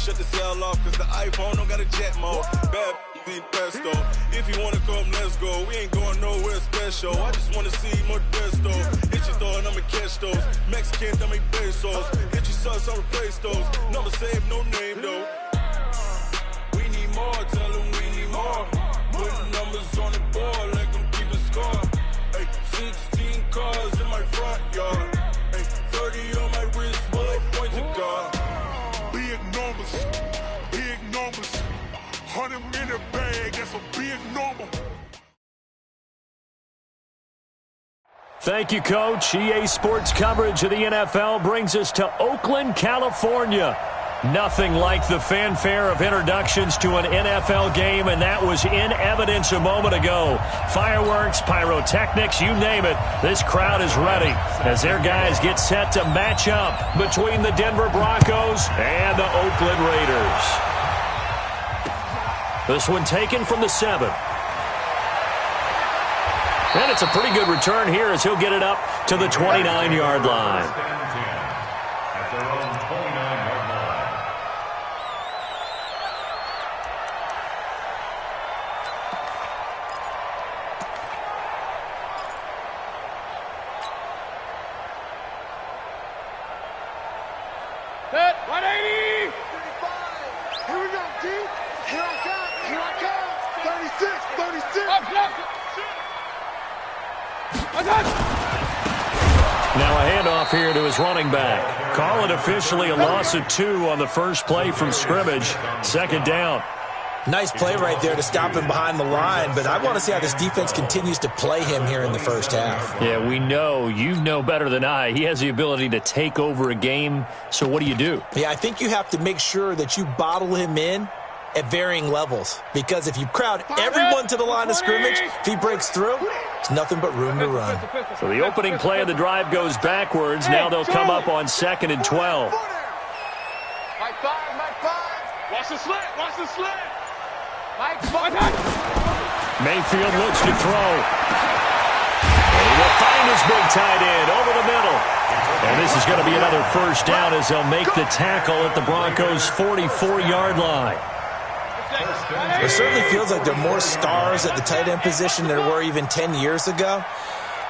shut the cell off, cause the iPhone don't got a jet mode. Bad ain't pesto. If you wanna come, let's go. We ain't going nowhere special. I just wanna see more desto. Hit your throw and I'ma catch those. Mexican, I make pesos. Hit your sauce, I'll replace those. Never save no name though. We need more, tell them we need more. Putting numbers on the board, let them keep a score. Ay, 16 cars in my front yard. Ay, 30 on my wrist, bullet points of God. Big numbers, big numbers. 100-minute bag, that's a big number. Thank you, Coach. EA Sports coverage of the NFL brings us to Oakland, California. Nothing like the fanfare of introductions to an NFL game, and that was in evidence a moment ago. Fireworks, pyrotechnics, you name it. This crowd is ready as their guys get set to match up between the Denver Broncos and the Oakland Raiders. This one taken from the 7. And it's a pretty good return here as he'll get it up to the 29-yard line. At their own 29-yard line. Set, 180! 35. Here we go, D. Here I come. 36, 36. Up, left. Now a handoff here to his running back. Call it officially a loss of 2 on the first play from scrimmage. Second down. Nice play right there to stop him behind the line, but I want to see how this defense continues to play him here in the first half. Yeah, we know. You know better than I. He has the ability to take over a game, so what do you do? Yeah, I think you have to make sure that you bottle him in at varying levels, because if you crowd everyone to the line of scrimmage, if he breaks through, it's nothing but room to run. So the opening play of the drive goes backwards. Now they'll come up on 2nd and 12. Mike 5, Mike 5. Watch the slant, watch the slant. Mike 5. Mayfield looks to throw. And he will find his big tight end over the middle. And this is going to be another first down as they'll make the tackle at the Broncos' 44-yard line. It certainly feels like there are more stars at the tight end position than there were even 10 years ago.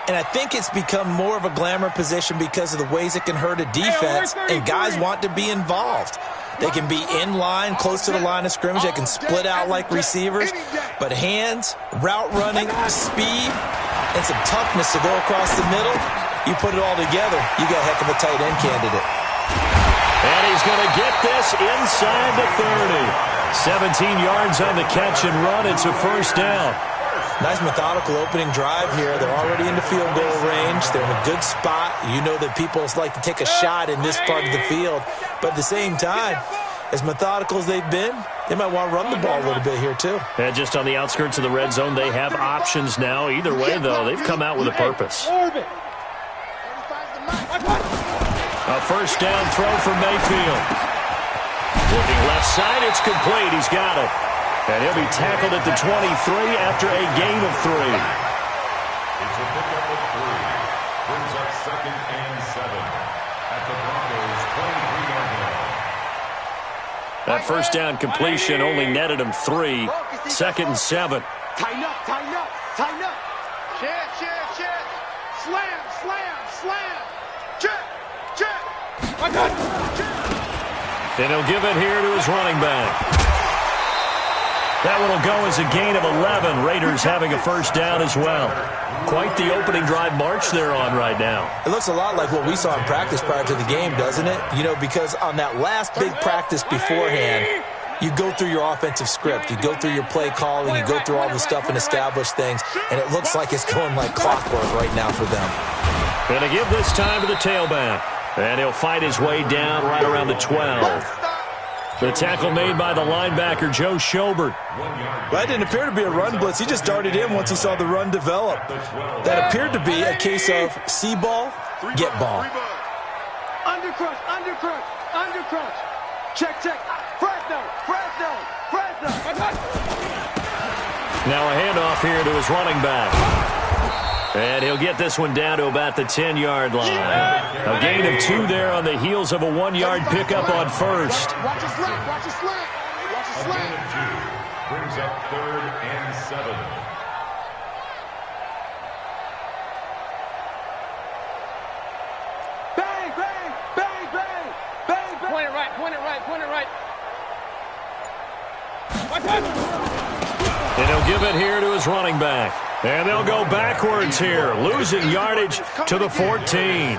And I think it's become more of a glamour position because of the ways it can hurt a defense, and guys want to be involved. They can be in line, close to the line of scrimmage. They can split out like receivers. But hands, route running, speed, and some toughness to go across the middle, you put it all together, you got a heck of a tight end candidate. And he's going to get this inside the 30. 17 yards on the catch and run. It's a first down. Nice methodical opening drive here. They're already into field goal range. They're in a good spot. You know that people like to take a shot in this part of the field. But at the same time, as methodical as they've been, they might want to run the ball a little bit here too. And just on the outskirts of the red zone, they have options now. Either way, though, they've come out with a purpose. A first down throw for Mayfield. Looking left side, it's complete. He's got it. And he'll be tackled at the 23 after a gain of 3. It's a pickup of 3. Brings up 2nd and 7 at the Broncos' 23-yard line. That first down completion only netted him 3. 2nd and 7. Tighten up, tighten up, tighten up. Check, check, check. Slam, slam, slam. Check, check. And he'll give it here to his running back. That one will go as a gain of 11. Raiders having a first down as well. Quite the opening drive march they're on right now. It looks a lot like what we saw in practice prior to the game, doesn't it? You know, because on that last big practice beforehand, you go through your offensive script. You go through your play calling. You go through all the stuff and establish things. And it looks like it's going like clockwork right now for them. Going to give this time to the tailback. And he'll fight his way down right around the 12. The tackle made by the linebacker, Joe Schobert. That didn't appear to be a run blitz. He just darted in once he saw the run develop. That appeared to be a case of see ball, get ball. Undercrush, undercrush, undercrush. Check, check. Fresno, Fresno, Fresno. Now a handoff here to his running back. And he'll get this one down to about the 10-yard line. A gain of 2 there on the heels of a 1-yard pickup on first. Watch his slant. Watch his slant. Watch his A gain slant. of 2 brings up 3rd and 7. Bang, bang, bang, bang, bang, bang. Point it right, point it right, point it right. Watch out! And he'll give it here to his running back. And they'll go backwards here, losing yardage to the 14.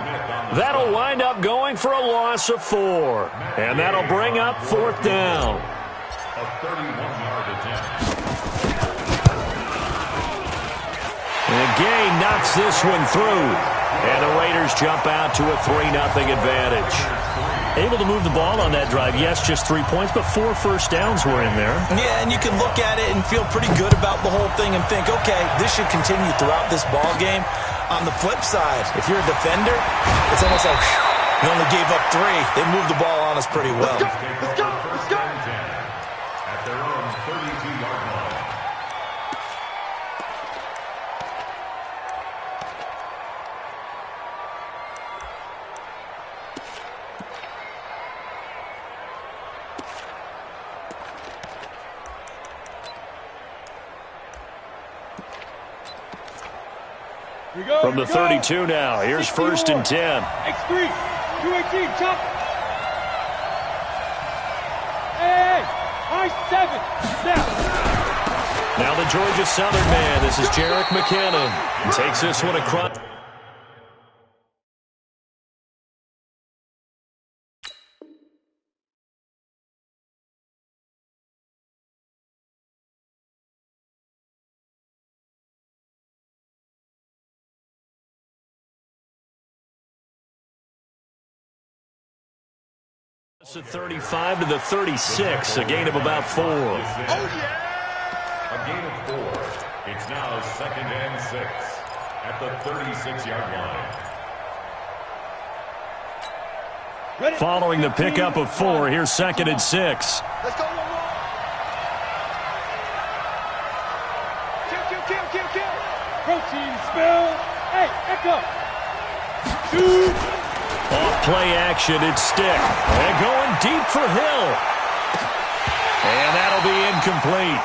That'll wind up going for a loss of 4. And that'll bring up 4th down. A 31-yard attempt. And Gay knocks this one through. And the Raiders jump out to a 3-0 advantage. Able to move the ball on that drive. Yes, just 3 points, but 4 first downs were in there. Yeah, and you can look at it and feel pretty good about the whole thing and think, okay, this should continue throughout this ball game. On the flip side, if you're a defender, it's almost like, whew, we only gave up 3. They moved the ball on us pretty well. Let's go. Let's go. At their own 32-yard line. From the 32 now, here's 1st and 10. X3, 218, chop. Hey, I7, snap. Now the Georgia Southern man, this is Jerick McKinnon. Takes this one across. It's at 35 to the 36, a gain of about 4. A gain of 4. It's now 2nd and 6 at the 36-yard line. Following the pickup of 4, here's 2nd and 6. Let's go. Kill. Protein spell. Hey, echo. Shoot. Off play action, it's Stick. And going deep for Hill. And that'll be incomplete.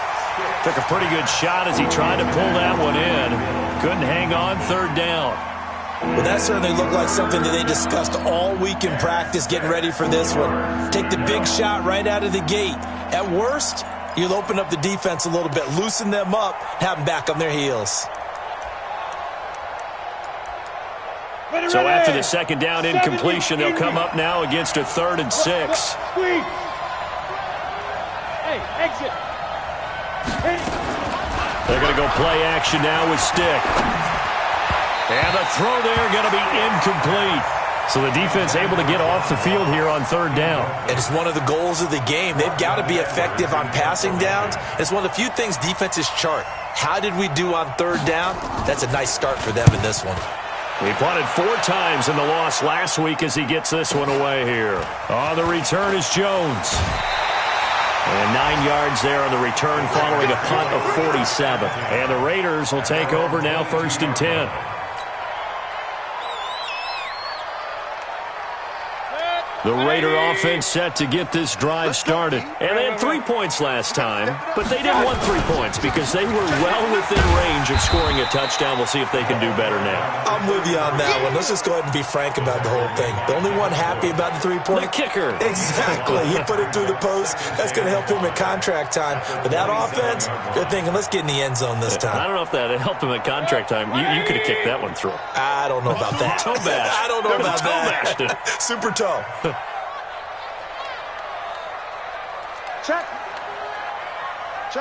Took a pretty good shot as he tried to pull that one in. Couldn't hang on, 3rd down. Well, that certainly looked like something that they discussed all week in practice getting ready for this one. Take the big shot right out of the gate. At worst, you'll open up the defense a little bit, loosen them up, have them back on their heels. So after the 2nd down incompletion, they'll come up now against a 3rd and 6. Squeeze. Hey, exit. Hey. They're going to go play action now with Stick. And the throw there going to be incomplete. So the defense able to get off the field here on 3rd down. And it's one of the goals of the game. They've got to be effective on passing downs. It's one of the few things defenses chart. How did we do on 3rd down? That's a nice start for them in this one. He punted 4 times in the loss last week as he gets this one away here. On the return is Jones. And 9 yards there on the return following a punt of 47. And the Raiders will take over now 1st and 10. The Raider offense set to get this drive started. And they had 3 points last time, but they didn't want 3 points because they were well within range of scoring a touchdown. We'll see if they can do better now. I'm with you on that one. Let's just go ahead and be frank about the whole thing. The only one happy about the 3-point? The kicker. Exactly. He put it through the post. That's going to help him at contract time. But that offense, they're thinking, let's get in the end zone this time. I don't know if that helped him at contract time. You could have kicked that one through. I don't know about that. Toe bash. I don't know about that. Super toe. Check.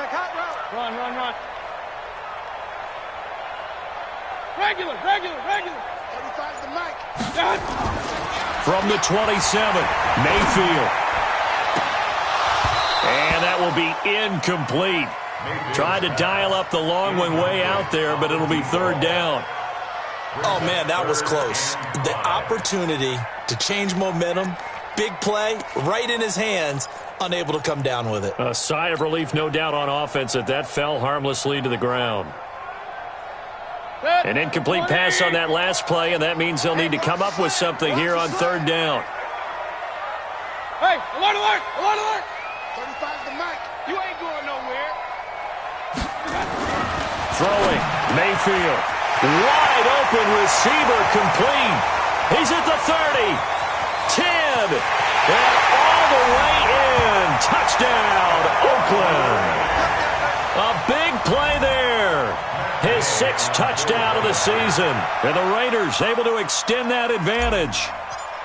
Hot route. Run. Regular. 35's the mic. From the 27, Mayfield. And that will be incomplete. Tried to dial up the long one way out there, but it'll be 3rd down. Oh, man, that was close. The opportunity to change momentum, big play, right in his hands, unable to come down with it. A sigh of relief, no doubt, on offense that fell harmlessly to the ground. An incomplete pass on that last play, and that means they'll need to come up with something here on third down. Hey, alert, alert, alert, alert. 35's the mic. You ain't going nowhere. Throwing, Mayfield. Wide open receiver, complete. He's at the 30, 10, and all the way in. Touchdown, Oakland. A big play there. His 6th touchdown of the season. And the Raiders able to extend that advantage.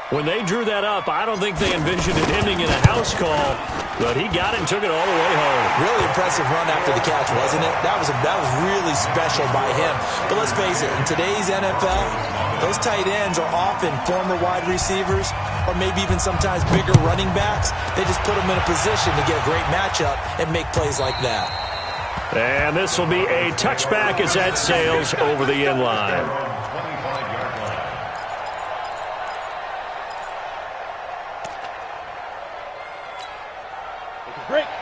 When they drew that up, I don't think they envisioned it ending in a house call, but he got it and took it all the way home. Really impressive run after the catch, wasn't it? That was really special by him. But let's face it, in today's NFL, those tight ends are often former wide receivers or maybe even sometimes bigger running backs. They just put them in a position to get a great matchup and make plays like that. And this will be a touchback as that sails over the end line.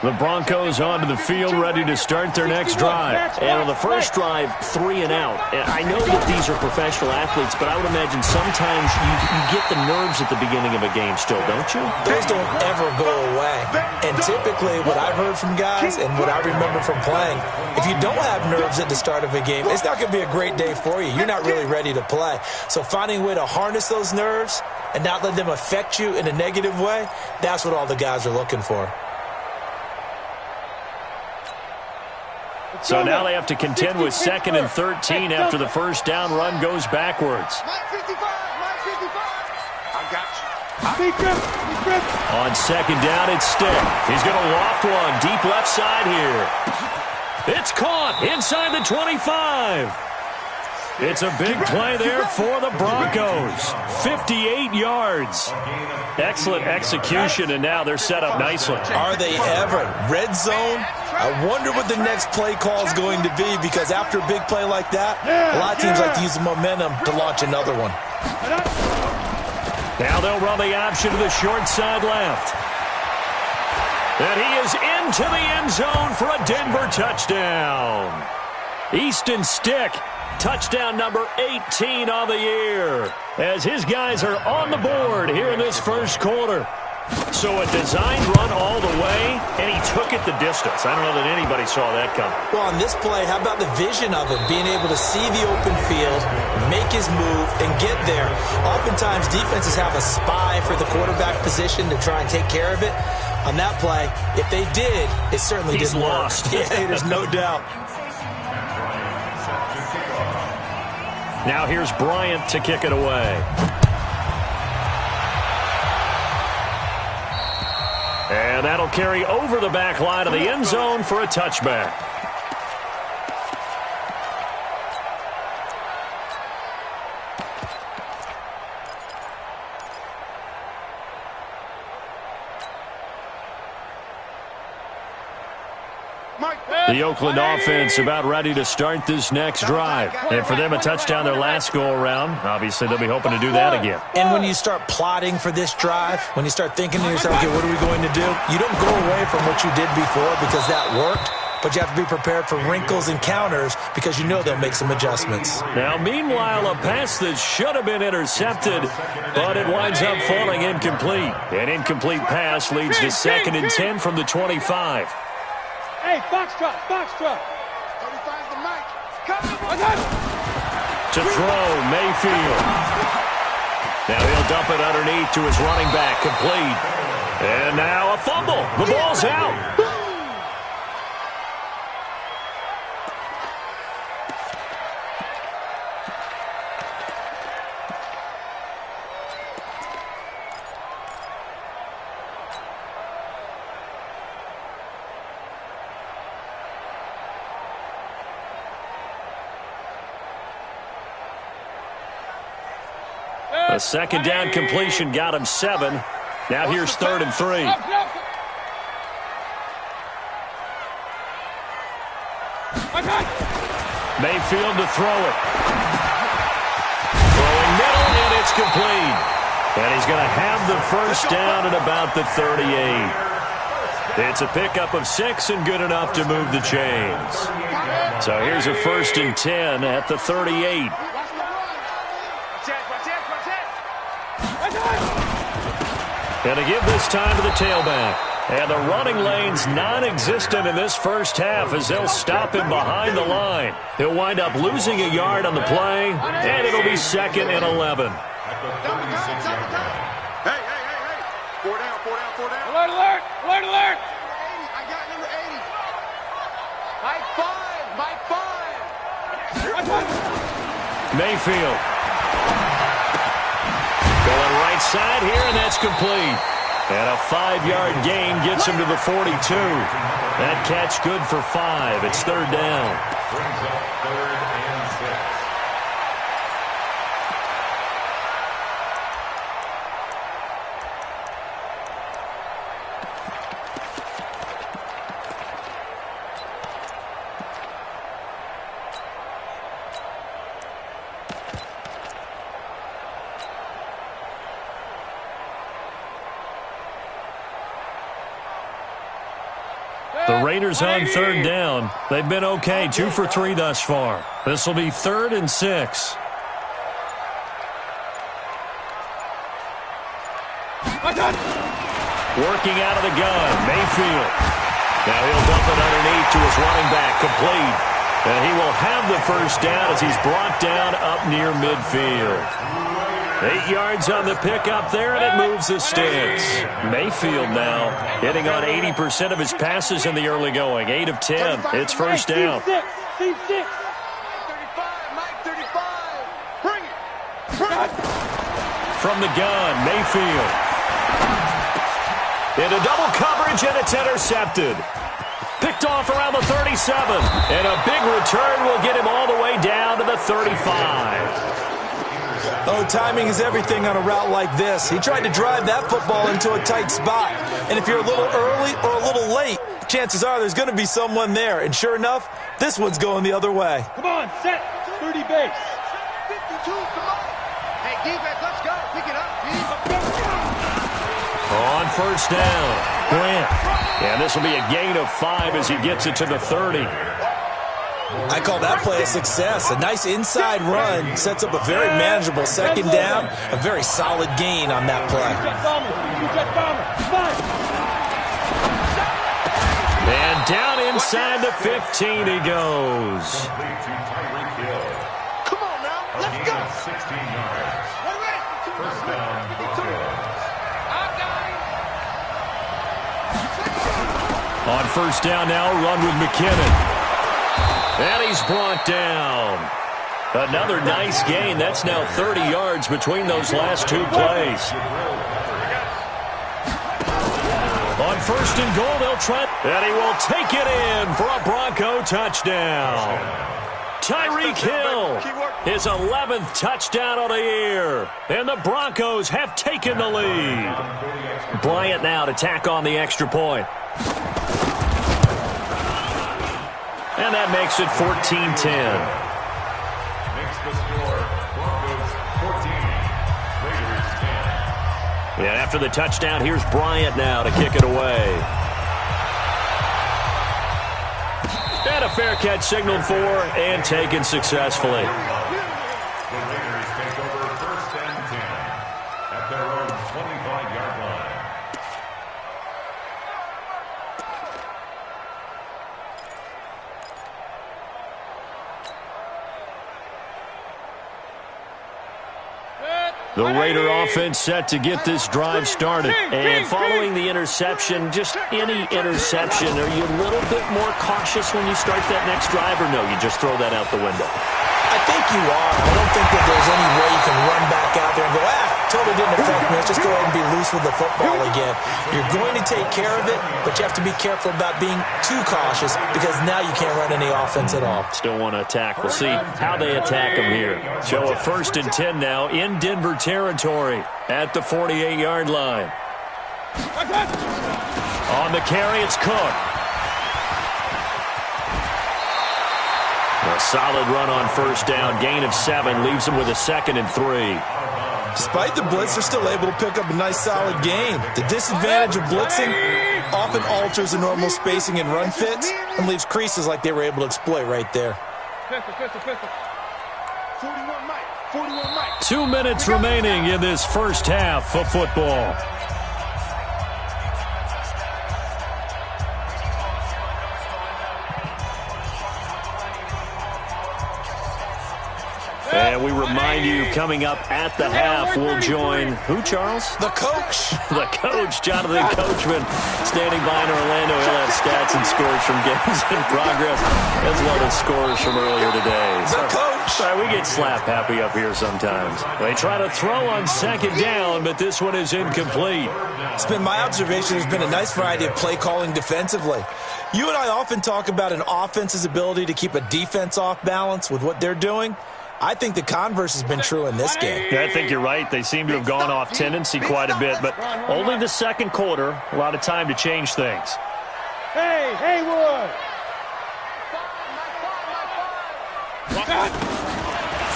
The Broncos onto the field, ready to start their next drive. And on the first drive, 3 and out. And I know that these are professional athletes, but I would imagine sometimes you get the nerves at the beginning of a game still, don't you? Those don't ever go away. And typically what I've heard from guys and what I remember from playing, if you don't have nerves at the start of a game, it's not going to be a great day for you. You're not really ready to play. So finding a way to harness those nerves and not let them affect you in a negative way, that's what all the guys are looking for. So now they have to contend with 2nd and 13 after the first down run goes backwards. Mike 55, Mike 55. I got you. On 2nd down, it's Stick. He's going to loft one deep left side here. It's caught inside the 25. It's a big play there for the Broncos. 58 yards. Excellent execution, and now they're set up nicely. Are they ever? Red zone? I wonder what the next play call is going to be, because after a big play like that, a lot of teams like to use the momentum to launch another one. Now they'll run the option to the short side left. And he is into the end zone for a Denver touchdown. Easton Stick. Touchdown number 18 on the year, as his guys are on the board here in this first quarter. So a designed run all the way, and he took it the distance. I don't know that anybody saw that coming. Well, on this play, how about the vision of him, being able to see the open field, make his move, and get there. Oftentimes, defenses have a spy for the quarterback position to try and take care of it. On that play, if they did, it certainly didn't work. Yeah, there's no doubt. Now here's Bryant to kick it away. And that'll carry over the back line of the end zone for a touchback. The Oakland offense about ready to start this next drive. And for them, a touchdown their last go-around. Obviously, they'll be hoping to do that again. And when you start plotting for this drive, when you start thinking to yourself, okay, what are we going to do? You don't go away from what you did before because that worked, but you have to be prepared for wrinkles and counters because you know they'll make some adjustments. Now, meanwhile, a pass that should have been intercepted, but it winds up falling incomplete. An incomplete pass leads to 2nd and 10 from the 25. Hey, box truck, box truck. 35's the mic. To throw, Mayfield. Now he'll dump it underneath to his running back, complete. And now a fumble. The ball's out. A 2nd down completion got him 7. Now here's 3rd and 3. Mayfield to throw it. Throwing middle, and it's complete. And he's going to have the first down at about the 38. It's a pickup of 6 and good enough to move the chains. So here's a 1st and 10 at the 38. And to give this time to the tailback. And the running lane's non-existent in this first half as they'll stop him behind the line. He'll wind up losing a yard on the play, and it'll be 2nd and 11. Hey. 4 down. Alert! I got number 80. High five. Mayfield. Going right side here, and that's complete. And a 5-yard gain gets him to the 42. That catch good for 5. It's 3rd down. Brings up 3rd and 6. The Raiders on 3rd down. They've been okay, 2 for 3 thus far. This will be 3rd and 6. Working out of the gun, Mayfield. Now he'll dump it underneath to his running back, complete. And he will have the 1st down as he's brought down up near midfield. 8 yards on the pickup there, and it moves the sticks. Mayfield now hitting on 80% of his passes in the early going. 8 of 10. It's 1st down. Mike 35. Bring it. From the gun, Mayfield. Into double coverage, and it's intercepted. Picked off around the 37. And a big return will get him all the way down to the 35. Oh, timing is everything on a route like this. He tried to drive that football into a tight spot. And if you're a little early or a little late, chances are there's going to be someone there. And sure enough, this one's going the other way. Come on, set. 30 base. 52, come on. Hey, defense, let's go. Pick it up. On 1st down, Grant. And this will be a gain of 5 as he gets it to the 30. I call that play a success. A nice inside run sets up a very manageable 2nd down. A very solid gain on that play. And down inside the 15 he goes. Come on now, let's go. 16 yards. 1st down, Broncos. On 1st down now, run with McKinnon. And he's brought down. Another nice gain. That's now 30 yards between those last 2 plays. On 1st and goal, they'll try. And he will take it in for a Bronco touchdown. Tyreek Hill, his 11th touchdown of the year. And the Broncos have taken the lead. Bryant now to tack on the extra point. And that makes it 14-10. Makes the score Broncos 14, Raiders 10. And after the touchdown, here's Bryant now to kick it away. And a fair catch signaled for and taken successfully. The Raiders take over 1st and 10 at their own 25-yard line. The Raider offense set to get this drive started. And following the interception, just any interception, are you a little bit more cautious when you start that next drive, or no, you just throw that out the window? I think you are. I don't think that there's any way you can run back out there and go, totally didn't affect me. Let's just go ahead and be loose with the football again. You're going to take care of it, but you have to be careful about being too cautious because now you can't run any offense at all. Still want to attack. We'll see how they attack him here. So a 1st and 10 now in Denver territory at the 48-yard line. On the carry, it's Cook. A solid run on 1st down. Gain of 7 leaves him with a 2nd and 3. Despite the blitz, they're still able to pick up a nice, solid gain. The disadvantage of blitzing often alters the normal spacing and run fits and leaves creases like they were able to exploit right there. 2 minutes remaining in this first half of football. And we remind you, coming up at the half, we'll join who, Charles? The coach. The coach, Jonathan Coachman, standing by in Orlando. He'll have stats and scores from games in progress, as well as scores from earlier today. The coach. Sorry, we get slap happy up here sometimes. They try to throw on second down, but this one is incomplete. It's been my observation there's been a nice variety of play calling defensively. You and I often talk about an offense's ability to keep a defense off balance with what they're doing. I think the converse has been true in this game. Yeah, I think you're right. They seem to have gone off tendency quite a bit, but only the second quarter. A lot of time to change things. Hey, Haywood!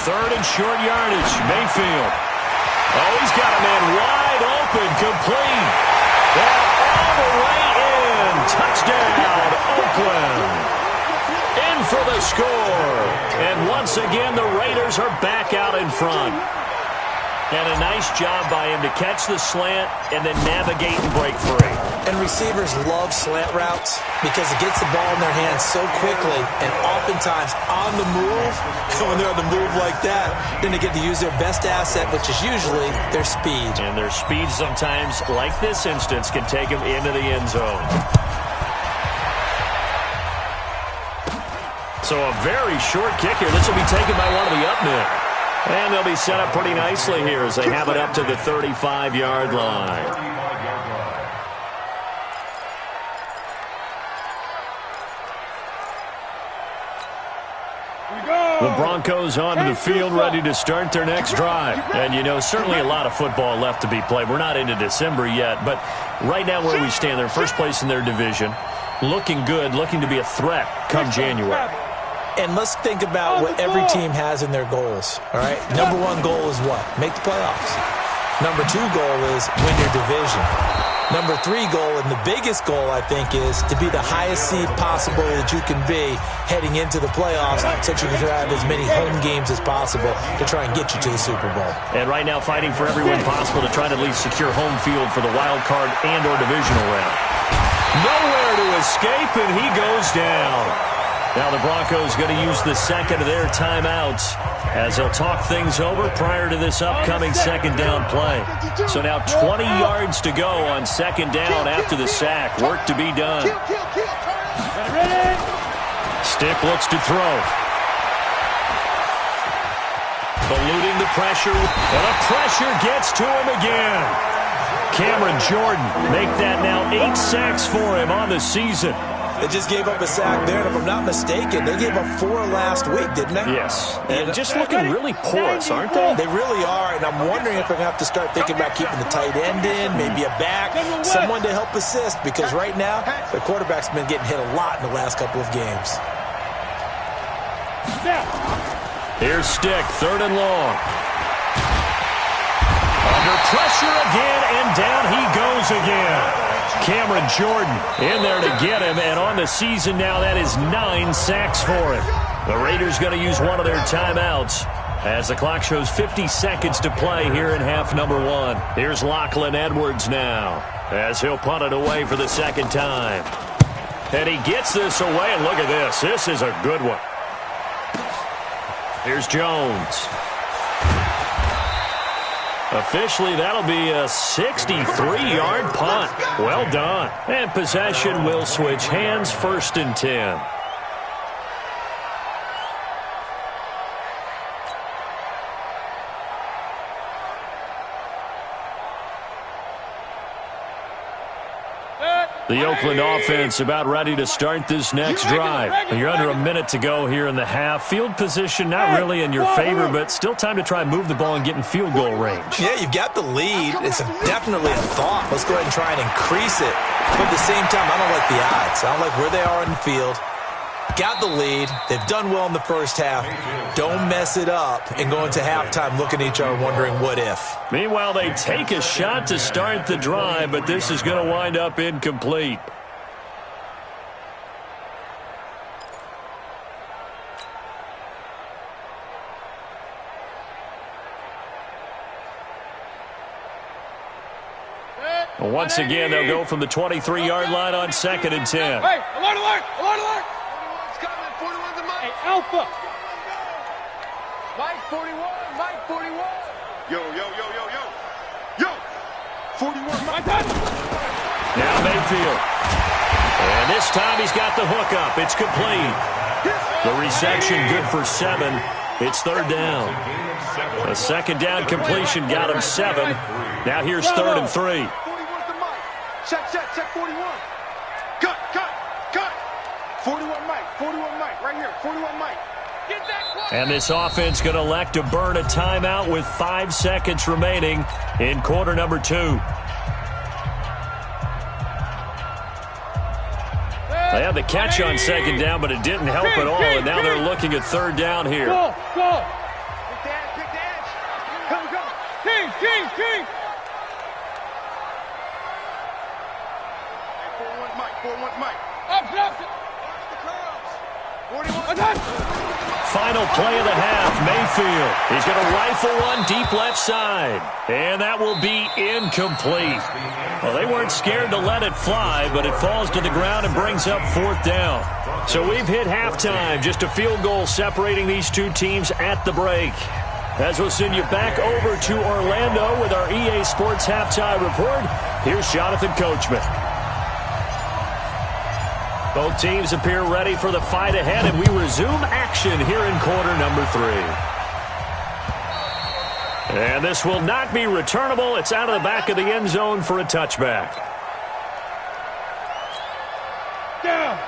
Third and short yardage. Mayfield. Oh, he's got a man wide open, complete. All the way in. Touchdown, Oakland. In for the score. And once again, the Raiders are back out in front. And a nice job by him to catch the slant and then navigate and break free. And receivers love slant routes because it gets the ball in their hands so quickly and oftentimes on the move. When they're on the move like that, then they get to use their best asset, which is usually their speed. And their speed sometimes, like this instance, can take them into the end zone. So a very short kick here. This will be taken by one of the up men. And they'll be set up pretty nicely here as they have it up to the 35-yard line. The Broncos onto the field, ready to start their next drive. And, you know, certainly a lot of football left to be played. We're not into December yet, but right now where we stand, they're first place in their division. Looking good, looking to be a threat come January. And let's think about what every team has in their goals, all right? Number one goal is what? Make the playoffs. Number two goal is win your division. Number three goal, and the biggest goal, I think, is to be the highest seed possible that you can be heading into the playoffs so that you can have as many home games as possible to try and get you to the Super Bowl. And right now fighting for every win possible to try to at least secure home field for the wild card and or divisional round. Nowhere to escape, and he goes down. Now the Broncos going to use the second of their timeouts as they'll talk things over prior to this upcoming second down play. So now 20 yards to go on second down after the sack. Work to be done. Stick looks to throw. Eluding the pressure, and the pressure gets to him again. Cameron Jordan make that now 8 sacks for him on the season. They just gave up a sack there, and if I'm not mistaken, they gave up 4 last week, didn't they? Yes. And just looking really porous, aren't they? They really are, and I'm wondering if I'm going to have to start thinking about keeping the tight end in, maybe a back, someone to help assist, because right now, the quarterback's been getting hit a lot in the last couple of games. Here's Stick, third and long. Under pressure again, and down he goes again. Cameron Jordan in there to get him, and on the season now, that is 9 sacks for him. The Raiders going to use one of their timeouts as the clock shows 50 seconds to play here in half number 1. Here's Lachlan Edwards now as he'll punt it away for the second time. And he gets this away, and look at this. This is a good one. Here's Jones. Officially, that'll be a 63-yard punt. Well done. And possession will switch hands, 1st and 10. The Oakland offense about ready to start this next drive. You're under a minute to go here in the half. Field position not really in your favor, but still time to try and move the ball and get in field goal range. Yeah, you've got the lead. It's definitely a thought. Let's go ahead and try and increase it. But at the same time, I don't like the odds. I don't like where they are in the field. got the lead. They've done well in the first half. Don't mess it up and go into halftime looking at each other wondering what if. Meanwhile, they take a shot to start the drive, but this is going to wind up incomplete. Once again, they'll go from the 23-yard line on 2nd and 10. Hey, alert, alert, alert, alert! 41's coming, 41's the Mike. Hey, Alpha! Mike 41, Mike 41. Yo, yo, yo, yo, yo. Yo! 41, Mike. Now Mayfield. And this time he's got the hook up. It's complete. The reception good for 7. It's 3rd down. A 2nd down completion got him 7. Now here's 3rd and 3. Check, 41. Cut. 41 Mike, right here, 41 Mike. Get that. And this offense going to elect to burn a timeout with 5 seconds remaining in quarter number 2. They had the catch on 2nd down, but it didn't help at all, and now they're looking at 3rd down here. Go. Pick the edge. Come. King. 41's Mike. Opposite. 41. Final play of the half, Mayfield. He's going to rifle one deep left side. And that will be incomplete. Well, they weren't scared to let it fly, but it falls to the ground and brings up 4th down. So we've hit halftime. Just a field goal separating these two teams at the break. As we'll send you back over to Orlando with our EA Sports Halftime Report, here's Jonathan Coachman. Both teams appear ready for the fight ahead, and we resume action here in quarter number 3. And this will not be returnable. It's out of the back of the end zone for a touchback.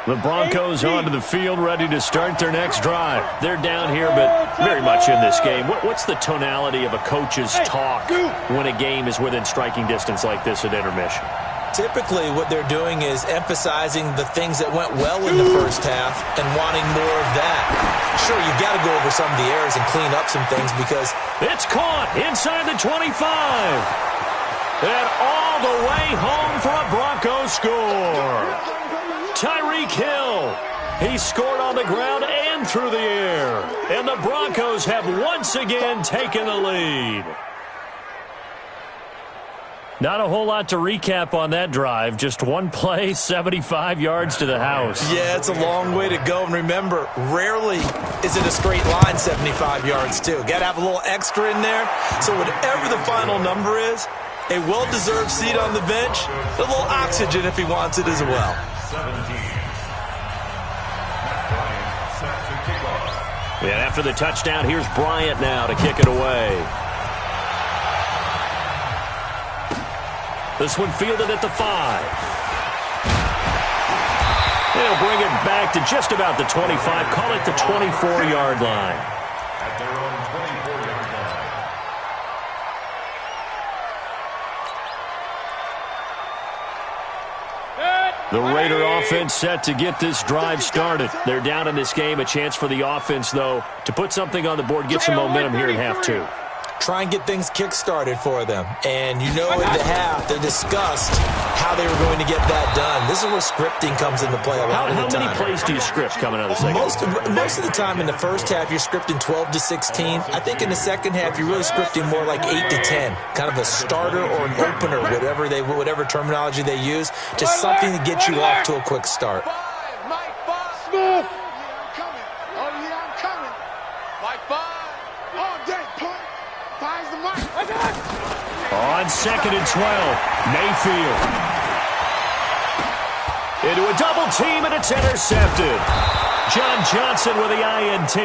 The Broncos onto the field, ready to start their next drive. They're down here, but very much in this game. What's the tonality of a coach's talk when a game is within striking distance like this at intermission? Typically, what they're doing is emphasizing the things that went well in the first half and wanting more of that. Sure, you've got to go over some of the errors and clean up some things because... It's caught inside the 25. And all the way home for a Broncos score. Tyreek Hill. He scored on the ground and through the air. And the Broncos have once again taken the lead. Not a whole lot to recap on that drive. Just one play, 75 yards to the house. Yeah, it's a long way to go. And remember, rarely is it a straight line 75 yards, too. Got to have a little extra in there. So whatever the final number is, a well-deserved seat on the bench, a little oxygen if he wants it as well. 17. And after the touchdown, here's Bryant now to kick it away. This one fielded at the 5. They'll bring it back to just about the 25. Call it the 24-yard line. At their own 24-yard line. The Raider offense set to get this drive started. They're down in this game. A chance for the offense, though, to put something on the board, get some momentum here in half 2. Try and get things kick-started for them. And you know in the half, they discussed how they were going to get that done. This is where scripting comes into play a lot of the time. How many plays do you script coming out of the second? Most of the time in the first half, you're scripting 12 to 16. I think in the second half, you're really scripting more like 8 to 10. Kind of a starter or an opener, whatever terminology they use. Just something to get you off to a quick start. Mike 5. Smooth. Yeah, I'm coming. Oh, yeah, I'm coming. Mike 5. All day, punt. Finds the mark. On 2nd and 12, Mayfield. Into a double team, and it's intercepted. John Johnson with the INT.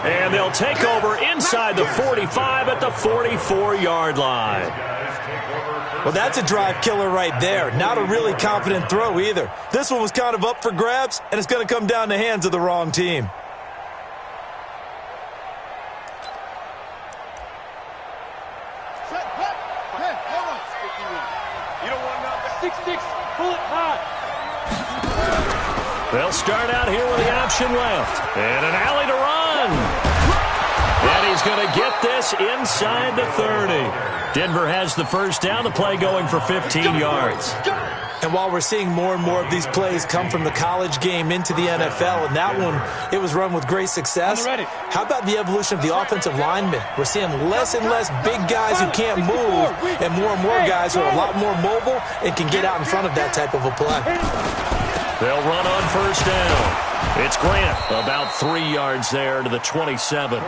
And they'll take over inside the 45 at the 44-yard line. Well, that's a drive killer right there. Not a really confident throw either. This one was kind of up for grabs, and it's going to come down the hands of the wrong team. They'll start out here with the option left. And an alley to run. And he's going to get this inside the 30. Denver has the first down. The play going for 15 yards. And while we're seeing more and more of these plays come from the college game into the NFL, and that one, it was run with great success, how about the evolution of the offensive linemen? We're seeing less and less big guys who can't move and more guys who are a lot more mobile and can get out in front of that type of a play. They'll run on first down. It's Grant, about 3 yards there to the 27.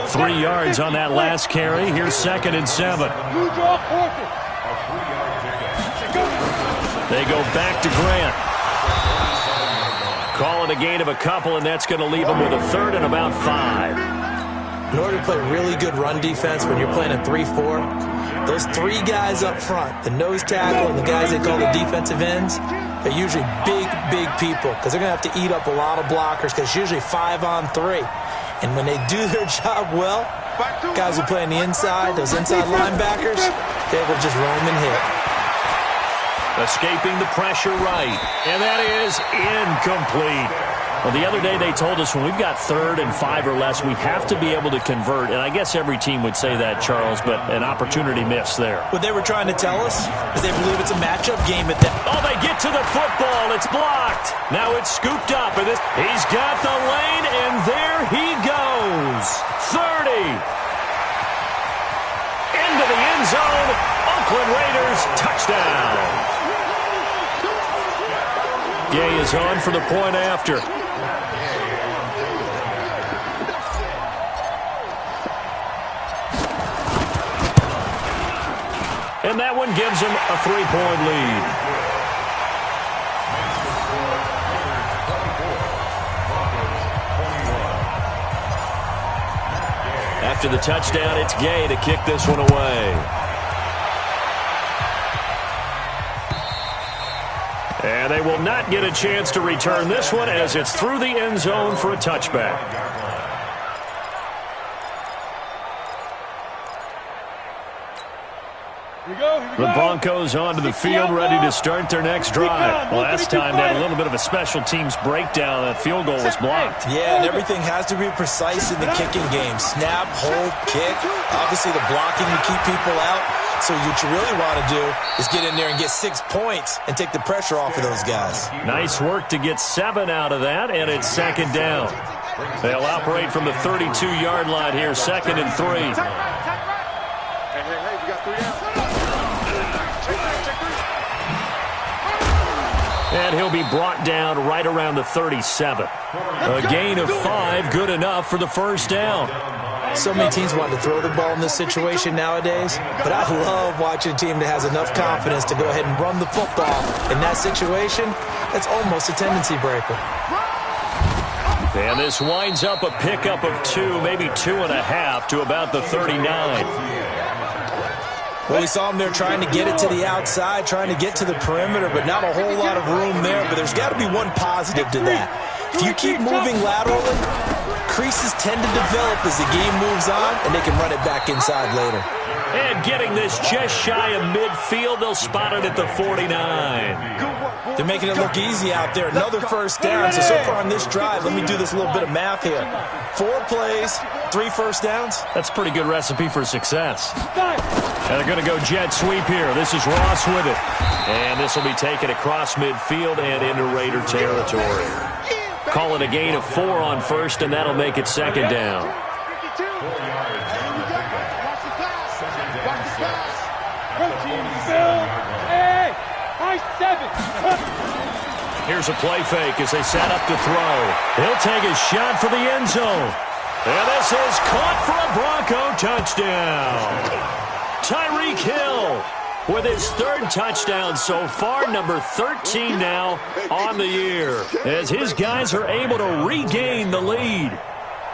3 yards on that last carry. Here's 2nd and 7. They go back to Grant. Call it a gain of a couple, and that's going to leave them with a 3rd and about 5. In order to play really good run defense when you're playing a 3-4, those 3 guys up front, the nose tackle and the guys they call the defensive ends, they're usually big people because they're going to have to eat up a lot of blockers because it's usually 5 on 3. And when they do their job well, guys who play on the inside, those inside linebackers, they're able to just roam and hit. Escaping the pressure right. And that is incomplete. Well, the other day they told us when we've got 3rd and 5 or less, we have to be able to convert. And I guess every team would say that, Charles, but an opportunity missed there. What they were trying to tell us is they believe it's a matchup game at that. Oh, they get to the football. It's blocked. Now it's scooped up. And he's got the lane, and there he goes. 30. Into the end zone. Oakland Raiders touchdown. Gay is on for the point after. And that one gives him a 3-point lead. After the touchdown, it's Gay to kick this one away. And they will not get a chance to return this one as it's through the end zone for a touchback. The Broncos onto the field, ready to start their next drive. Last time they had a little bit of a special teams breakdown. That field goal was blocked. Yeah, and everything has to be precise in the kicking game. Snap, hold, kick. Obviously the blocking to keep people out. So what you really want to do is get in there and get 6 points and take the pressure off of those guys. Nice work to get 7 out of that, and it's 2nd down. They'll operate from the 32-yard line here, 2nd and 3. Hey, we got 3 out. And he'll be brought down right around the 37. A gain of 5, good enough for the first down. So many teams want to throw the ball in this situation nowadays, but I love watching a team that has enough confidence to go ahead and run the football. In that situation, that's almost a tendency breaker. And this winds up a pickup of 2, maybe 2.5 to about the 39. Well, we saw them there trying to get it to the outside, trying to get to the perimeter, but not a whole lot of room there. But there's got to be one positive to that. If you keep moving laterally, creases tend to develop as the game moves on, and they can run it back inside later. And getting this just shy of midfield, they'll spot it at the 49. They're making it look easy out there. Another first down. So far on this drive, let me do this little bit of math here. 4 plays, 3 first downs. That's a pretty good recipe for success. And they're going to go jet sweep here. This is Ross with it. And this will be taken across midfield and into Raider territory. Call it a gain of 4 on first, and that'll make it 2nd down. Here's a play fake as they set up to throw. He'll take a shot for the end zone. And this is caught for a Bronco touchdown. Tyreek Hill with his 3rd touchdown so far, number 13 now on the year, as his guys are able to regain the lead.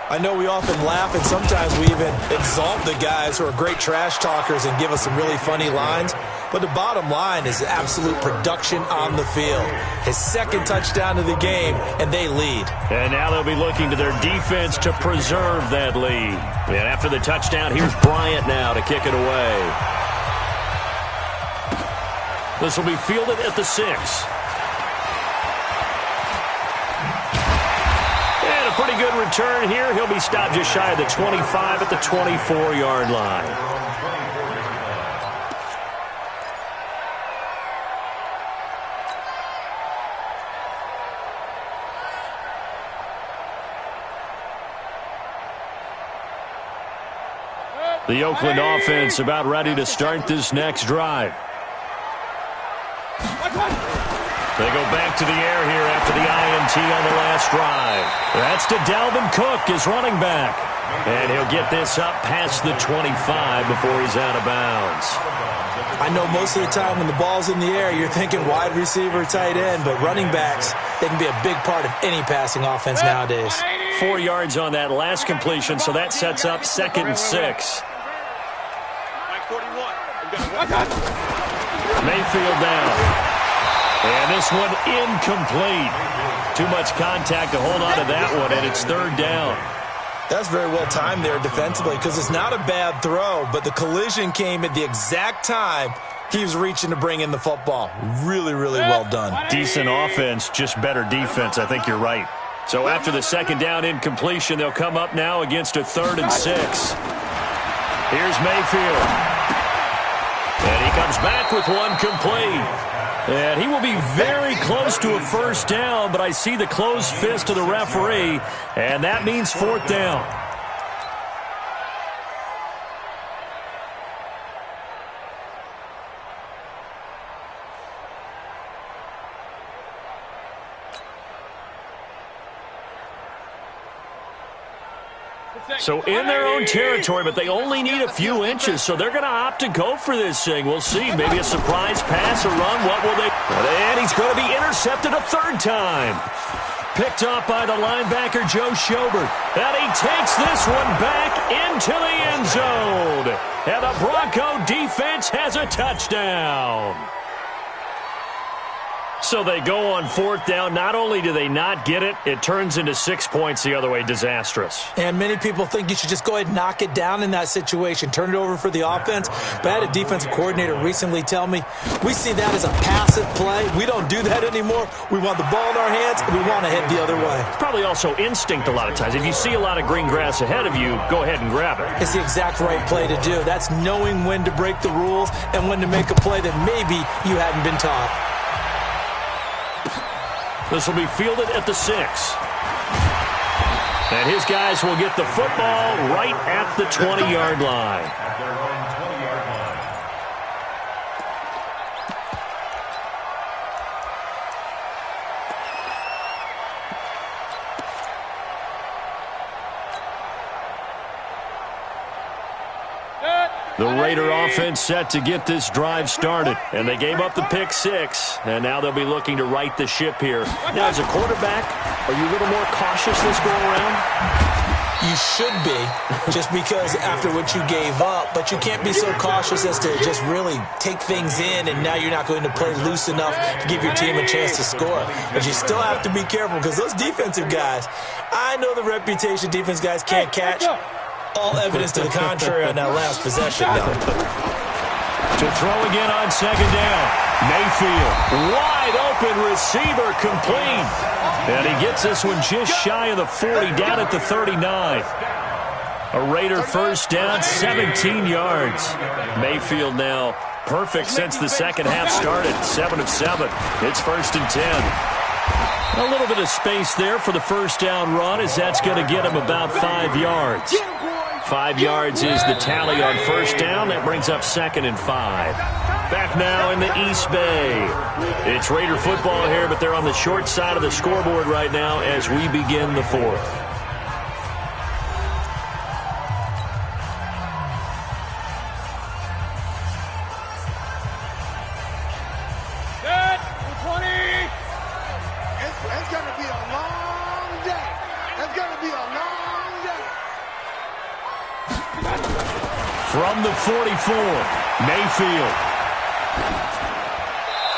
I know we often laugh, and sometimes we even exalt the guys who are great trash talkers and give us some really funny lines. But the bottom line is absolute production on the field. His 2nd touchdown of the game, and they lead. And now they'll be looking to their defense to preserve that lead. And after the touchdown, here's Bryant now to kick it away. This will be fielded at the 6. a pretty good return here. He'll be stopped just shy of the 25 at the 24-yard line. The Oakland offense about ready to start this next drive. They go back to the air here after the INT on the last drive. That's to Dalvin Cook, his running back. And he'll get this up past the 25 before he's out of bounds. I know most of the time when the ball's in the air, you're thinking wide receiver, tight end, but running backs, they can be a big part of any passing offense nowadays. 4 yards on that last completion, so that sets up 2nd and 6. Mayfield down. And this one incomplete. Too much contact to hold on to that one, and it's 3rd down. That's very well timed there defensively because it's not a bad throw, but the collision came at the exact time he was reaching to bring in the football. Really, really well done. Decent offense, just better defense. I think you're right. So after the 2nd down incompletion, they'll come up now against a 3rd and 6. Here's Mayfield. And he comes back with one complete. And he will be very close to a 1st down, but I see the closed fist of the referee, and that means 4th down. So in their own territory, but they only need a few inches, so they're going to opt to go for this thing. We'll see. Maybe a surprise pass or run. What will they? And he's going to be intercepted a 3rd time. Picked off by the linebacker, Joe Schobert. And he takes this one back into the end zone. And the Bronco defense has a touchdown. So they go on 4th down. Not only do they not get it, it turns into 6 points the other way. Disastrous. And many people think you should just go ahead and knock it down in that situation. Turn it over for the offense. But I had a defensive coordinator recently tell me, we see that as a passive play. We don't do that anymore. We want the ball in our hands, and we want to head the other way. It's probably also instinct a lot of times. If you see a lot of green grass ahead of you, go ahead and grab it. It's the exact right play to do. That's knowing when to break the rules and when to make a play that maybe you hadn't been taught. This will be fielded at the 6. And his guys will get the football right at the 20-yard line. At their own 20-yard line. The Raider offense set to get this drive started. And they gave up the pick 6. And now they'll be looking to right the ship here. Now, as a quarterback, are you a little more cautious this go around? You should be, just because after what you gave up. But you can't be so cautious as to just really take things in, and now you're not going to play loose enough to give your team a chance to score. But you still have to be careful because those defensive guys, I know the reputation defense guys can't catch. All evidence to the contrary on that last possession, though. To throw again on 2nd down. Mayfield, wide open receiver, complete. And he gets this one just shy of the 40, down at the 39. A Raider 1st down, 17 yards. Mayfield now perfect since the 2nd half started, 7 of 7. It's 1st and 10. A little bit of space there for the 1st down run, as that's going to get him about 5 yards. 5 yards is the tally on 1st down. That brings up 2nd and 5. Back now in the East Bay. It's Raider football here, but they're on the short side of the scoreboard right now as we begin the 4th. It's going to be a long day. It's going to be a long day. From the 44, Mayfield.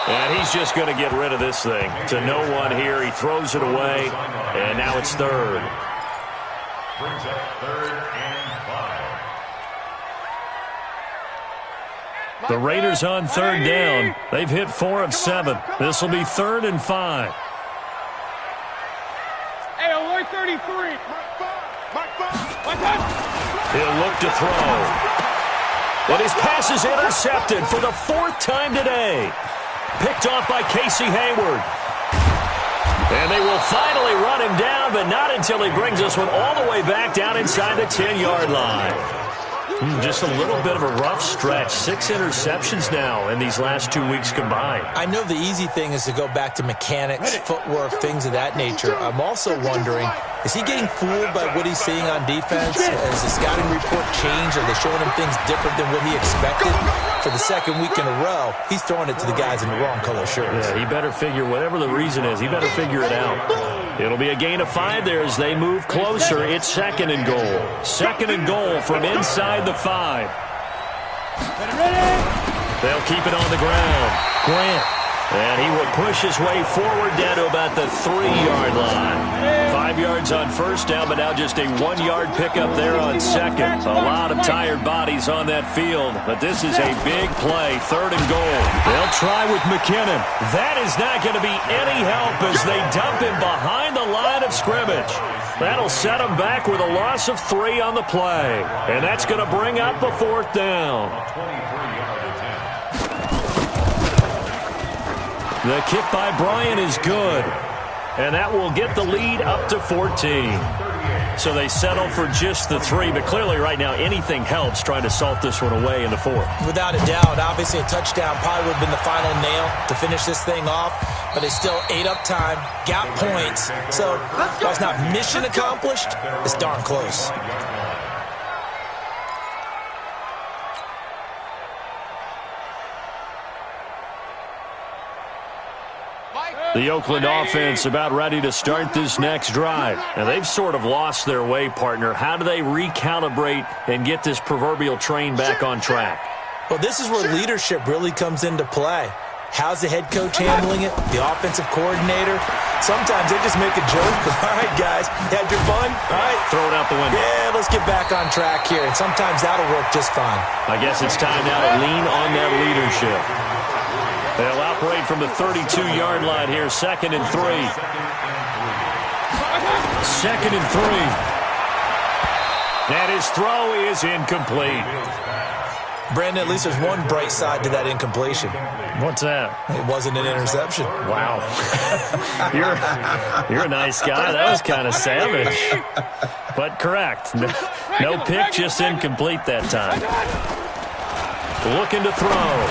And he's just going to get rid of this thing. To no one here. He throws it away, and now it's 3rd. Brings up 3rd and 5. The Raiders on 3rd down. They've hit 4 of 7. This will be 3rd and 5. Hey, 33. He'll look to throw. And his pass is intercepted for the 4th time today. Picked off by Casey Hayward. And they will finally run him down, but not until he brings this one all the way back down inside the 10-yard line. Just a little bit of a rough stretch. 6 interceptions now in these last 2 weeks combined. I know the easy thing is to go back to mechanics, footwork, things of that nature. I'm also wondering, is he getting fooled by what he's seeing on defense? Has the scouting report changed? Are they showing him things different than what he expected? For the 2nd week in a row, he's throwing it to the guys in the wrong color shirts. Yeah, he better figure, whatever the reason is, he better figure it out. It'll be a gain of 5 there as they move closer. It's 2nd and goal. 2nd and goal from inside the 5. They'll keep it on the ground. Grant. And he will push his way forward down to about the 3-yard line. 5 yards on first down, but now just a 1-yard pickup there on 2nd. A lot of tired bodies on that field, but this is a big play. 3rd and goal. They'll try with McKinnon. That is not going to be any help as they dump him behind the line of scrimmage. That'll set him back with a loss of 3 on the play. And that's going to bring up a 4th down. The kick by Bryant is good. And that will get the lead up to 14. So they settle for just the 3. But clearly right now anything helps trying to salt this one away in the 4th. Without a doubt. Obviously a touchdown probably would have been the final nail to finish this thing off. But it's still ate up time, got points. So while it's not mission accomplished, it's darn close. The Oakland offense about ready to start this next drive. Now, they've sort of lost their way, partner. How do they recalibrate and get this proverbial train back on track? Well, this is where leadership really comes into play. How's the head coach handling it? The offensive coordinator? Sometimes they just make a joke. All right, guys, had your fun? All right. Throw it out the window. Yeah, let's get back on track here. And sometimes that'll work just fine. I guess it's time now to lean on that leadership. They'll operate from the 32-yard line here, 2nd and 3. 2nd and 3. And his throw is incomplete. Brandon, at least there's one bright side to that incompletion. What's that? It wasn't an interception. Wow. You're a nice guy. That was kind of savage. But correct. No pick, just incomplete that time. Looking to throw.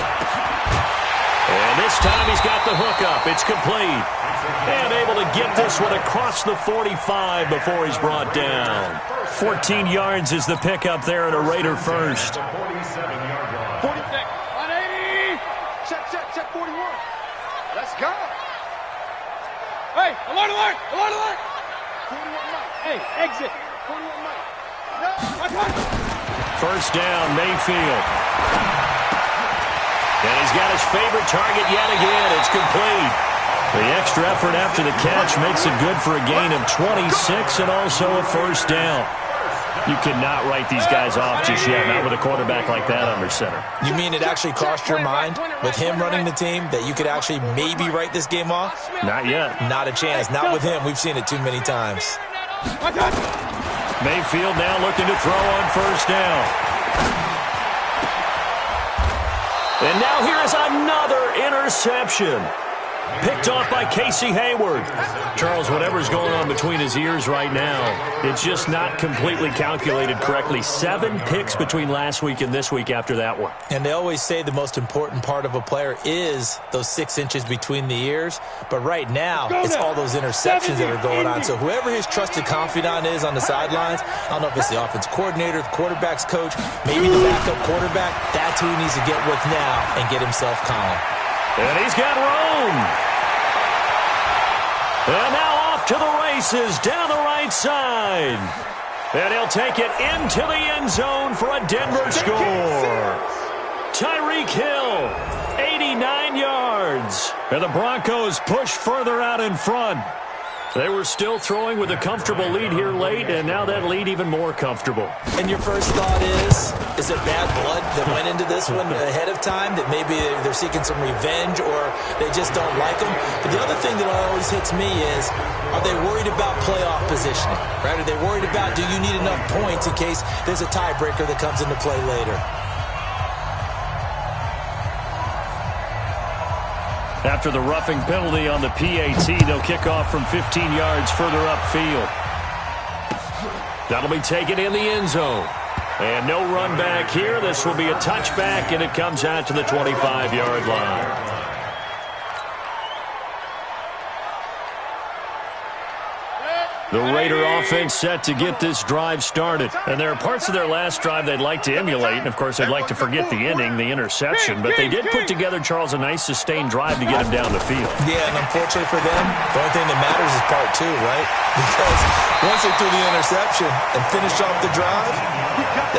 And this time he's got the hook up. It's complete. And able to get this one across the 45 before he's brought down. 14 yards is the pickup there and a Raider first. 46. 180. Check 41. Let's go. Hey, alert, alert, alert, alert. 41 Mike. Hey, exit. 41 Mike. No. First down, Mayfield. And he's got his favorite target yet again. It's complete. The extra effort after the catch makes it good for a gain of 26 and also a first down. You cannot write these guys off just yet, not with a quarterback like that under center. You mean it actually crossed your mind with him running the team that you could actually maybe write this game off? Not yet. Not a chance. Not with him. We've seen it too many times. Mayfield now looking to throw on first down. And now here is another interception. Picked off by Casey Hayward. Charles, whatever's going on between his ears right now, it's just not completely calculated correctly. 7 picks between last week and this week after that one. And they always say the most important part of a player is those 6 inches between the ears. But right now, it's all those interceptions that are going on. So whoever his trusted confidant is on the sidelines, I don't know if it's the offense coordinator, the quarterback's coach, maybe the backup quarterback, that's who he needs to get with now and get himself calm. And he's got room. And now off to the races down the right side. And he'll take it into the end zone for a Denver score. Tyreek Hill, 89 yards. And the Broncos push further out in front. They were still throwing with a comfortable lead here late, and now that lead even more comfortable. And your first thought is it bad blood that went into this one ahead of time, that maybe they're seeking some revenge or they just don't like them? But the other thing that always hits me is, are they worried about playoff positioning? Right? Are they worried about, do you need enough points in case there's a tiebreaker that comes into play later? After the roughing penalty on the PAT, they'll kick off from 15 yards further upfield. That'll be taken in the end zone. And no run back here. This will be a touchback, and it comes out to the 25-yard line. The Raider offense set to get this drive started. And there are parts of their last drive they'd like to emulate. And, of course, they'd like to forget the ending, the interception. But they did put together, Charles, a nice sustained drive to get him down the field. Yeah, and unfortunately for them, the only thing that matters is part two, right? Because once they threw the interception and finished off the drive,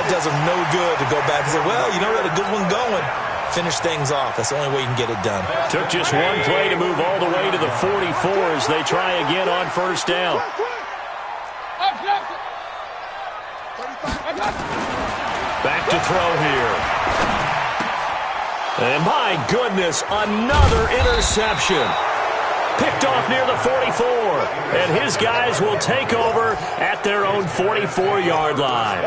that does them no good to go back and say, well, you know, we had a good one going. Finish things off. That's the only way you can get it done. Took just one play to move all the way to the 44 as they try again on first down. Back to throw here. And my goodness, another interception. Picked off near the 44. And his guys will take over at their own 44-yard line.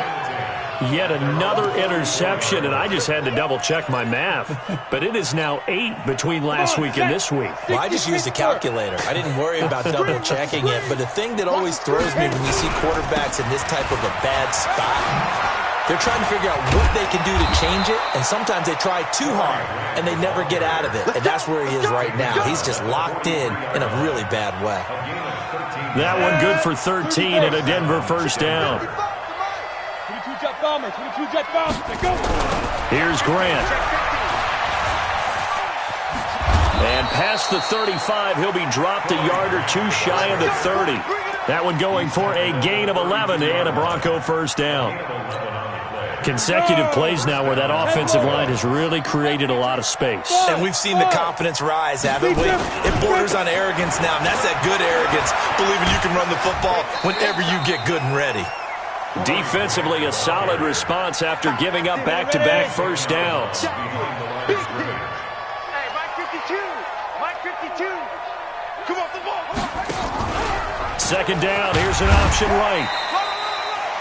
Yet another interception, and I just had to double-check my math. But it is now 8 between last week and this week. Well, I just used a calculator. I didn't worry about double-checking it. But the thing that always throws me when you see quarterbacks in this type of a bad spot, they're trying to figure out what they can do to change it, and sometimes they try too hard, and they never get out of it. And that's where he is right now. He's just locked in a really bad way. That one good for 13 and a Denver first down. Here's Grant. And past the 35, he'll be dropped a yard or two shy of the 30. That one going for a gain of 11 and a Bronco first down. Consecutive plays now where that offensive line has really created a lot of space. And we've seen the confidence rise, haven't we? It borders on arrogance now, and that's that good arrogance, believing you can run the football whenever you get good and ready. Defensively, a solid response after giving up back-to-back first downs. Hey, Mike 52. Mike 52. Come off the ball. Second down. Here's an option right.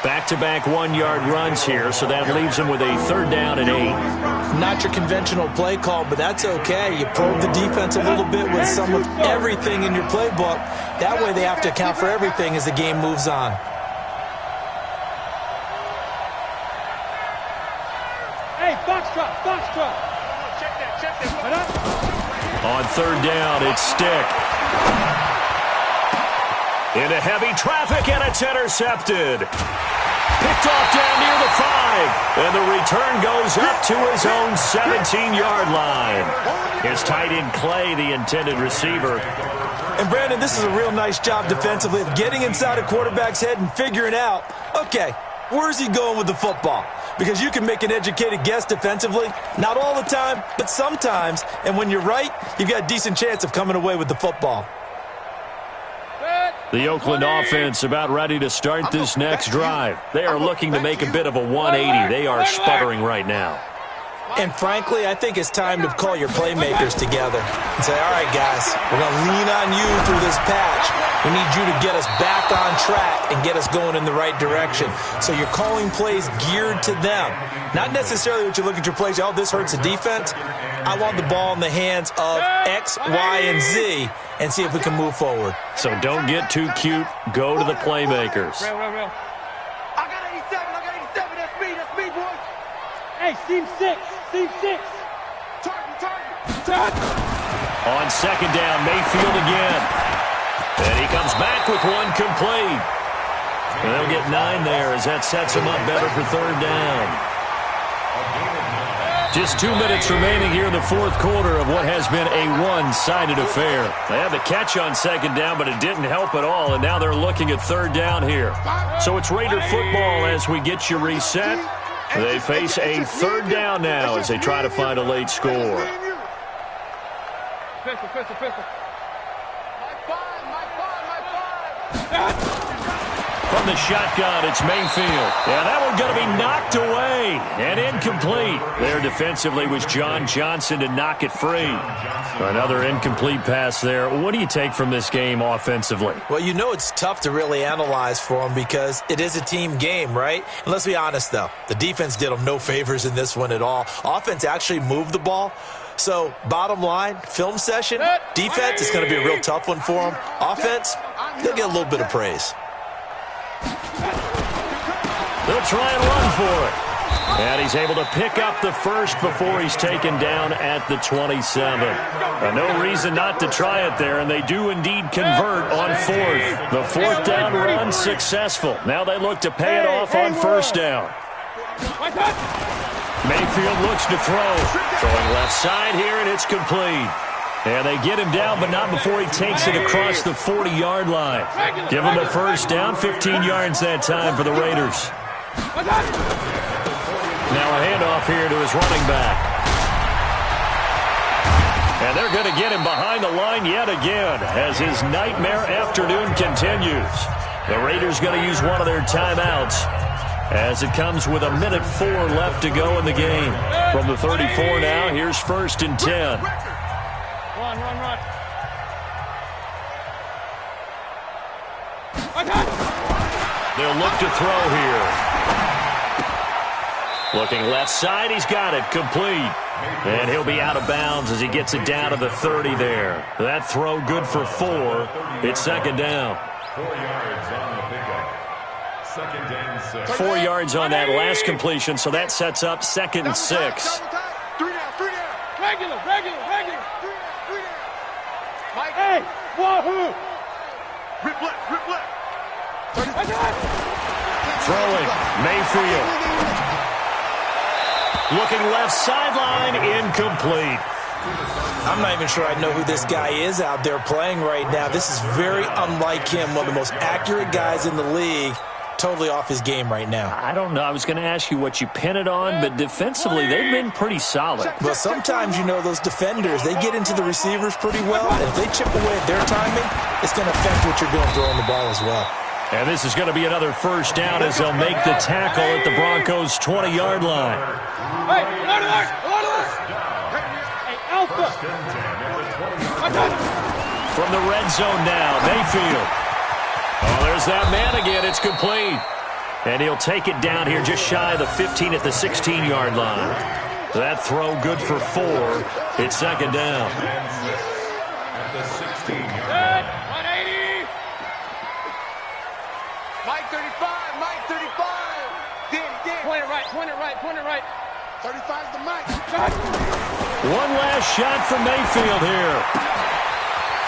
Back-to-back 1-yard runs here, so that leaves him with a third down and 8. Not your conventional play call, but that's okay. You probe the defense a little bit with some of everything in your playbook. That way they have to account for everything as the game moves on. Foxtrot. Check that. On third down, it's Stick. Into heavy traffic, and it's intercepted. Picked off down near the 5. And the return goes up to his own 17-yard line. His tight end Clay, the intended receiver. And, Brandon, this is a real nice job defensively of getting inside a quarterback's head and figuring out, okay, where's he going with the football? Because you can make an educated guess defensively. Not all the time, but sometimes. And when you're right, you've got a decent chance of coming away with the football. The Oakland offense about ready to start this next drive. They are looking to make a bit of a 180. They are sputtering right now. And frankly, I think it's time to call your playmakers together and say, all right, guys, we're going to lean on you through this patch. We need you to get us back on track and get us going in the right direction. So you're calling plays geared to them. Not necessarily what you look at your plays, oh, this hurts the defense. I want the ball in the hands of X, Y, and Z and see if we can move forward. So don't get too cute. Go to the playmakers. Real. I got 87. That's me, boys. Hey, seam 6. Target. On second down, Mayfield again. And he comes back with one complete. And they'll get 9 there as that sets him up better for third down. Just 2 minutes remaining here in the fourth quarter of what has been a one-sided affair. They had the catch on second down, but it didn't help at all, and now they're looking at third down here. So it's Raider football as we get you reset. They face a third down now as they try to find a late score. Pistol. From the shotgun, it's Mayfield. Yeah, that one's going to be knocked away and incomplete. There defensively was John Johnson to knock it free. Another incomplete pass there. What do you take from this game offensively? Well, you know it's tough to really analyze for them because it is a team game, right? And let's be honest, though. The defense did them no favors in this one at all. Offense actually moved the ball. So, bottom line, film session, defense is going to be a real tough one for them. Offense, they'll get a little bit of praise. They'll try and run for it. And he's able to pick up the first before he's taken down at the 27. No reason not to try it there, and they do indeed convert on fourth. The fourth down run successful. Now they look to pay it off on first down. Mayfield looks to throw. Throwing left side here, and it's complete. And they get him down, but not before he takes it across the 40-yard line. Give him a first down, 15 yards that time for the Raiders. Now a handoff here to his running back. And they're going to get him behind the line yet again as his nightmare afternoon continues. The Raiders going to use one of their timeouts as it comes with 1:04 left to go in the game. From the 34 now, here's 1st and 10. Run. They'll look to throw here. Looking left side, he's got it, complete. And he'll be out of bounds as he gets it down to the 30 there. That throw good for 4. It's second down. 4 yards on the pickup. 2nd and 6. 4 yards on that last completion, so that sets up 2nd and 6. 3 down. Regular. Mike. Hey, wahoo! Rip left. Throwing, Mayfield. Looking left sideline, incomplete. I'm not even sure I know who this guy is out there playing right now. This is very unlike him, one of the most accurate guys in the league. Totally off his game right now. I don't know. I was going to ask you what you pin it on, but defensively, they've been pretty solid. Well, sometimes, you know, those defenders, they get into the receivers pretty well. And if they chip away at their timing, it's going to affect what you're doing throwing the ball as well. And this is going to be another first down as they'll make the tackle at the Broncos' 20-yard line. Hey, alert! Hey, Alpha! From the red zone now, Mayfield. Oh, there's that man again. It's complete. And he'll take it down here just shy of the 15 at the 16-yard line. That throw good for 4. It's second down. At the 16-yard line. 180! Mike 35. Dan. Point it right. 35's the Mike. One last shot from Mayfield here.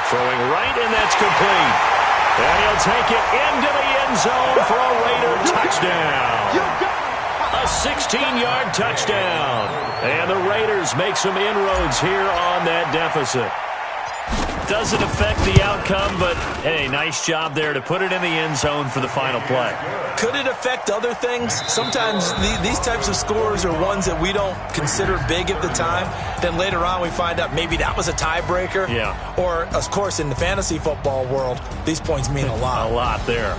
Throwing right, and that's complete. And he'll take it into the end zone for a Raider touchdown. A 16-yard touchdown. And the Raiders make some inroads here on that deficit. Doesn't affect the outcome, but, hey, nice job there to put it in the end zone for the final play. Could it affect other things? Sometimes these types of scores are ones that we don't consider big at the time. Then later on we find out maybe that was a tiebreaker. Yeah. Or, of course, in the fantasy football world, these points mean a lot. A lot there.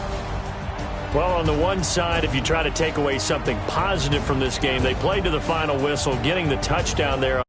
Well, on the one side, if you try to take away something positive from this game, they played to the final whistle, getting the touchdown there.